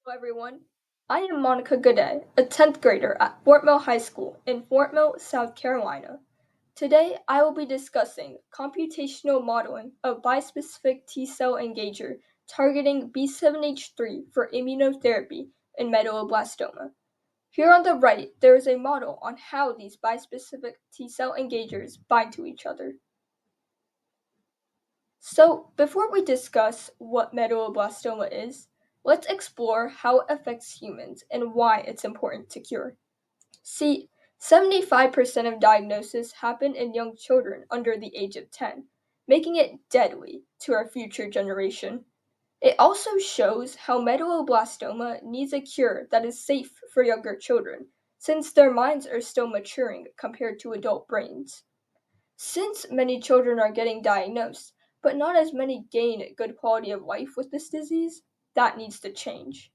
Hello, everyone. I am Monica Gude, a 10th grader at Fort Mill High School in Fort Mill, South Carolina. Today, I will be discussing computational modeling of bispecific T cell engager targeting B7H3 for immunotherapy in medulloblastoma. Here on the right, there is a model on how these bispecific T cell engagers bind to each other. So, before we discuss what medulloblastoma is, let's explore how it affects humans and why it's important to cure. See, 75% of diagnoses happen in young children under the age of 10, making it deadly to our future generation. It also shows how medulloblastoma needs a cure that is safe for younger children, since their minds are still maturing compared to adult brains. Since many children are getting diagnosed, but not as many gain good quality of life with this disease, that needs to change.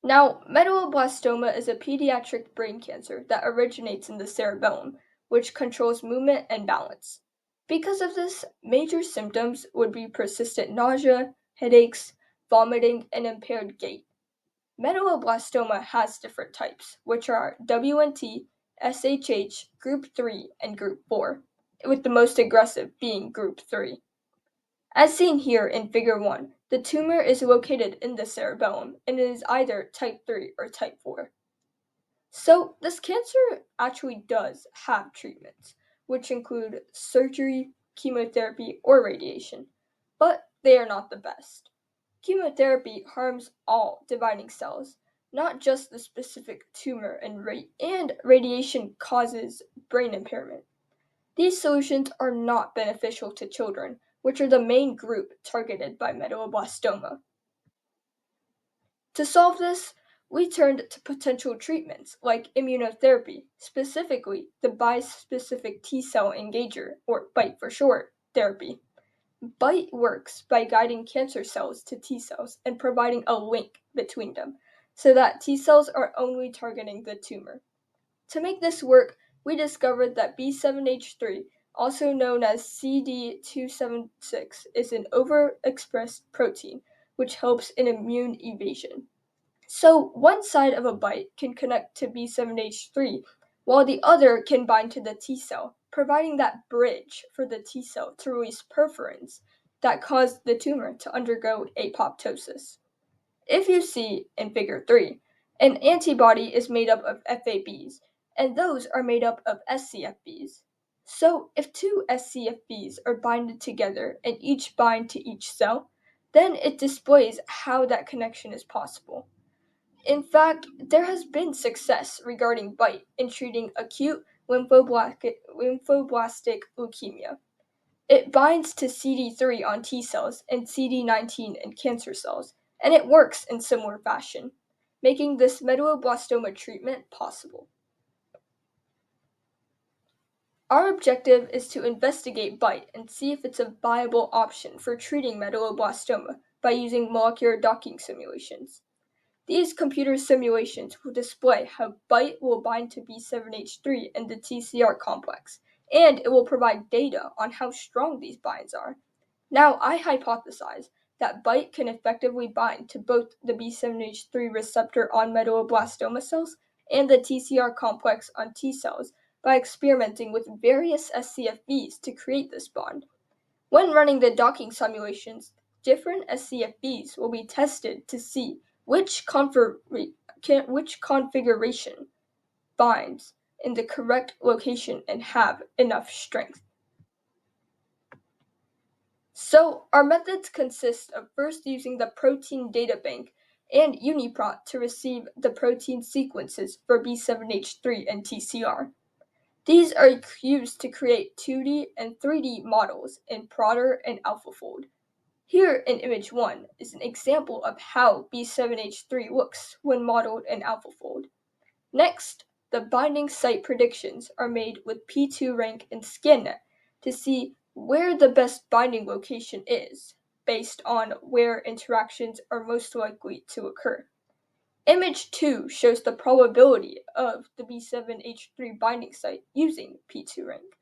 Now, medulloblastoma is a pediatric brain cancer that originates in the cerebellum, which controls movement and balance. Because of this, major symptoms would be persistent nausea, headaches, vomiting, and impaired gait. Medulloblastoma has different types, which are WNT, SHH, Group 3, and Group 4, with the most aggressive being Group 3. As seen here in Figure 1, the tumor is located in the cerebellum and it is either type 3 or type 4. So, this cancer actually does have treatments, which include surgery, chemotherapy, or radiation, but they are not the best. Chemotherapy harms all dividing cells, not just the specific tumor, and radiation causes brain impairment. These solutions are not beneficial to children, which are the main group targeted by medulloblastoma. To solve this, we turned to potential treatments like immunotherapy, specifically the bispecific T cell engager, or BiTE for short, therapy. BiTE works by guiding cancer cells to T cells and providing a link between them, so that T cells are only targeting the tumor. To make this work, we discovered that B7H3, also known as CD276, is an overexpressed protein which helps in immune evasion. So, one side of a BiTE can connect to B7H3, while the other can bind to the T cell, providing that bridge for the T cell to release perforins that cause the tumor to undergo apoptosis. If you see in Figure 3, an antibody is made up of FABs, and those are made up of SCFBs. So, if two SCFBs are binded together and each bind to each cell, then it displays how that connection is possible. In fact, there has been success regarding BiTE in treating acute lymphoblastic leukemia. It binds to CD3 on T cells and CD19 in cancer cells, and it works in similar fashion, making this medulloblastoma treatment possible. Our objective is to investigate BiTE and see if it's a viable option for treating medulloblastoma by using molecular docking simulations. These computer simulations will display how BiTE will bind to B7H3 and the TCR complex, and it will provide data on how strong these binds are. Now, I hypothesize that BiTE can effectively bind to both the B7H3 receptor on medulloblastoma cells and the TCR complex on T cells by experimenting with various SCFBs to create this bond. When running the docking simulations, different SCFBs will be tested to see which configuration binds in the correct location and have enough strength. So, our methods consist of first using the protein data bank and UniProt to receive the protein sequences for B7H3 and TCR. These are used to create 2D and 3D models in Prodder and AlphaFold. Here in image 1 is an example of how B7H3 looks when modeled in AlphaFold. Next, the binding site predictions are made with P2Rank and ScanNet to see where the best binding location is, based on where interactions are most likely to occur. Image 2 shows the probability of the B7H3 binding site using P2Rank.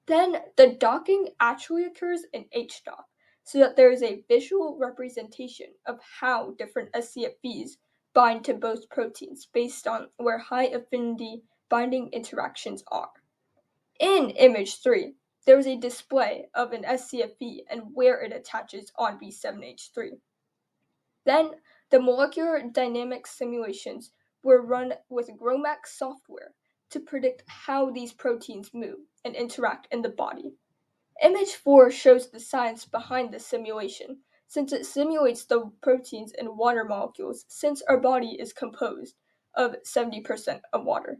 Then, the docking actually occurs in HDOC, so that there is a visual representation of how different SCFVs bind to both proteins based on where high affinity binding interactions are. In image 3, there is a display of an SCFV and where it attaches on B7H3. Then, the molecular dynamics simulations were run with GROMACS software to predict how these proteins move and interact in the body. Image 4 shows the science behind the simulation, since it simulates the proteins in water molecules, since our body is composed of 70% of water.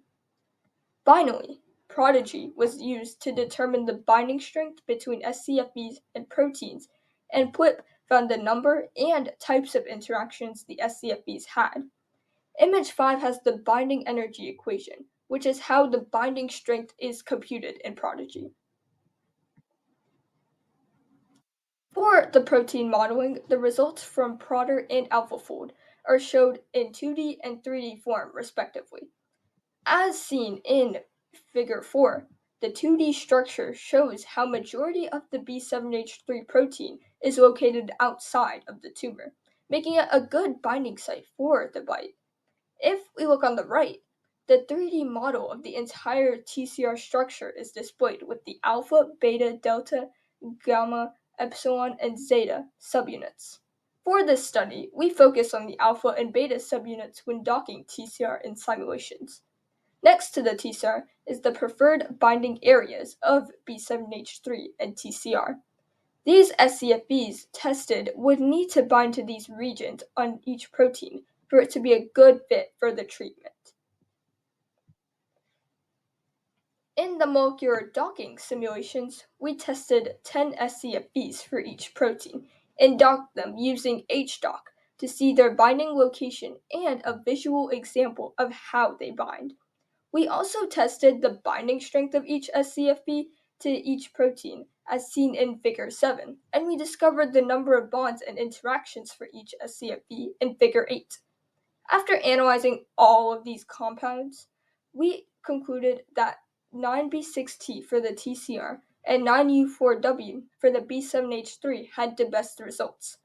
Finally, Prodigy was used to determine the binding strength between SCFVs and proteins, and PWIP found the number and types of interactions the SCFVs had. Image 5 has the binding energy equation, which is how the binding strength is computed in Prodigy. For the protein modeling, the results from Prodder and AlphaFold are showed in 2D and 3D form, respectively. As seen in Figure 4, the 2D structure shows how majority of the B7H3 protein is located outside of the tumor, making it a good binding site for the bite. If we look on the right, the 3D model of the entire TCR structure is displayed with the alpha, beta, delta, gamma, epsilon, and zeta subunits. For this study, we focus on the alpha and beta subunits when docking TCR in simulations. Next to the TCR is the preferred binding areas of B7H3 and TCR. These SCFVs tested would need to bind to these regions on each protein for it to be a good fit for the treatment. In the molecular docking simulations, we tested 10 SCFVs for each protein and docked them using HDock to see their binding location and a visual example of how they bind. We also tested the binding strength of each SCFV to each protein, as seen in Figure 7, and we discovered the number of bonds and interactions for each SCFV in Figure 8. After analyzing all of these compounds, we concluded that 9B6T for the TCR and 9U4W for the B7H3 had the best results.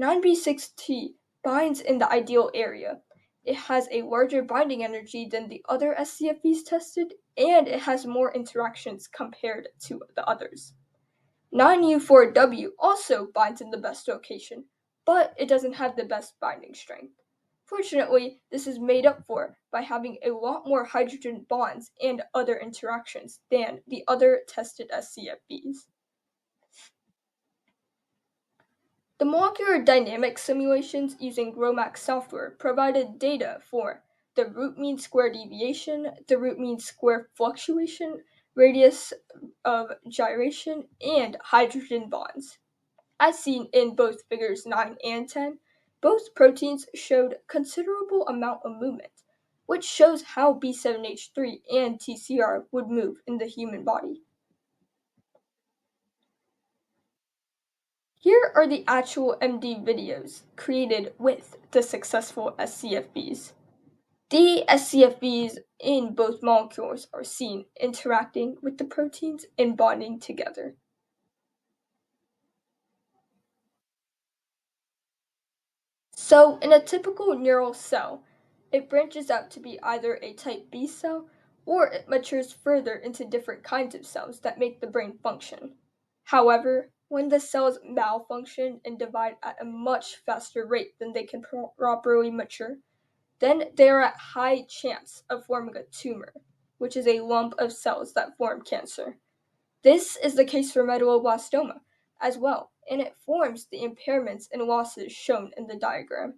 9B6T binds in the ideal area. It has a larger binding energy than the other SCFVs tested, and it has more interactions compared to the others. 9U4W also binds in the best location, but it doesn't have the best binding strength. Fortunately, this is made up for by having a lot more hydrogen bonds and other interactions than the other tested SCFVs. The molecular dynamics simulations using GROMACS software provided data for the root mean square deviation, the root mean square fluctuation, radius of gyration, and hydrogen bonds. As seen in both figures 9 and 10, both proteins showed considerable amount of movement, which shows how B7H3 and TCR would move in the human body. Here are the actual MD videos created with the successful SCFVs. The SCFVs in both molecules are seen interacting with the proteins and bonding together. So, in a typical neural cell, it branches out to be either a type B cell or it matures further into different kinds of cells that make the brain function. However, when the cells malfunction and divide at a much faster rate than they can properly mature, then they are at high chance of forming a tumor, which is a lump of cells that form cancer. This is the case for medulloblastoma as well, and it forms the impairments and losses shown in the diagram.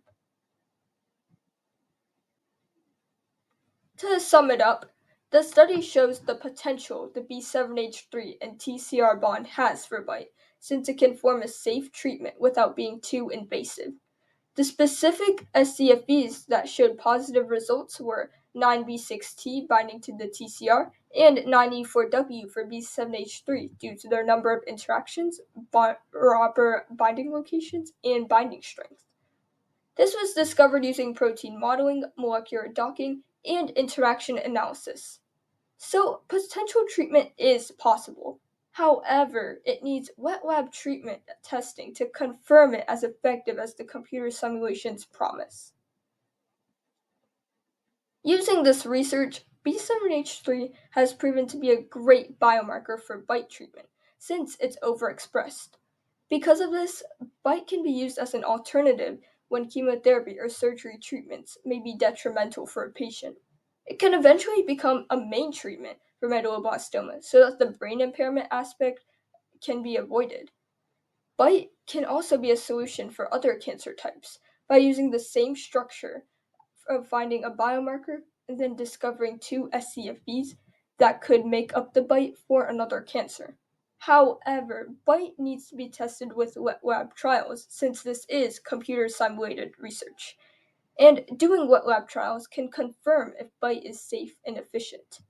To sum it up, the study shows the potential the B7H3 and TCR bond has for bite, since it can form a safe treatment without being too invasive. The specific SCFVs that showed positive results were 9B6T binding to the TCR and 9E4W for B7H3 due to their number of interactions, proper binding locations, and binding strength. This was discovered using protein modeling, molecular docking, and interaction analysis. So, potential treatment is possible. However, it needs wet lab treatment testing to confirm it as effective as the computer simulations promise. Using this research, B7H3 has proven to be a great biomarker for bite treatment since it's overexpressed. Because of this, bite can be used as an alternative when chemotherapy or surgery treatments may be detrimental for a patient. It can eventually become a main treatment for medulloblastoma so that the brain impairment aspect can be avoided. Bite can also be a solution for other cancer types by using the same structure of finding a biomarker and then discovering two SCFBs that could make up the bite for another cancer. However, bite needs to be tested with wet lab trials since this is computer simulated research. And doing wet lab trials can confirm if bite is safe and efficient.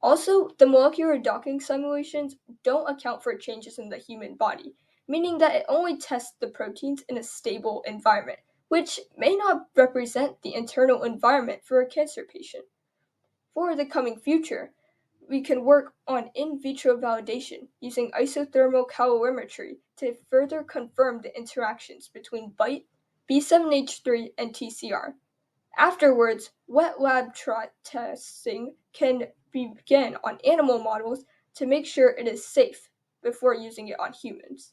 Also, the molecular docking simulations don't account for changes in the human body, meaning that it only tests the proteins in a stable environment, which may not represent the internal environment for a cancer patient. For the coming future, we can work on in vitro validation using isothermal calorimetry to further confirm the interactions between BITE, B7H3, and TCR. Afterwards, wet lab testing can begin on animal models to make sure it is safe before using it on humans.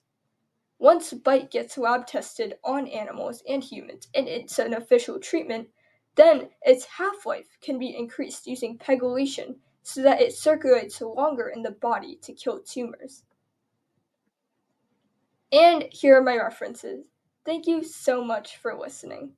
Once BITE gets lab tested on animals and humans and it's an official treatment, then its half-life can be increased using pegylation so that it circulates longer in the body to kill tumors. And here are my references. Thank you so much for listening.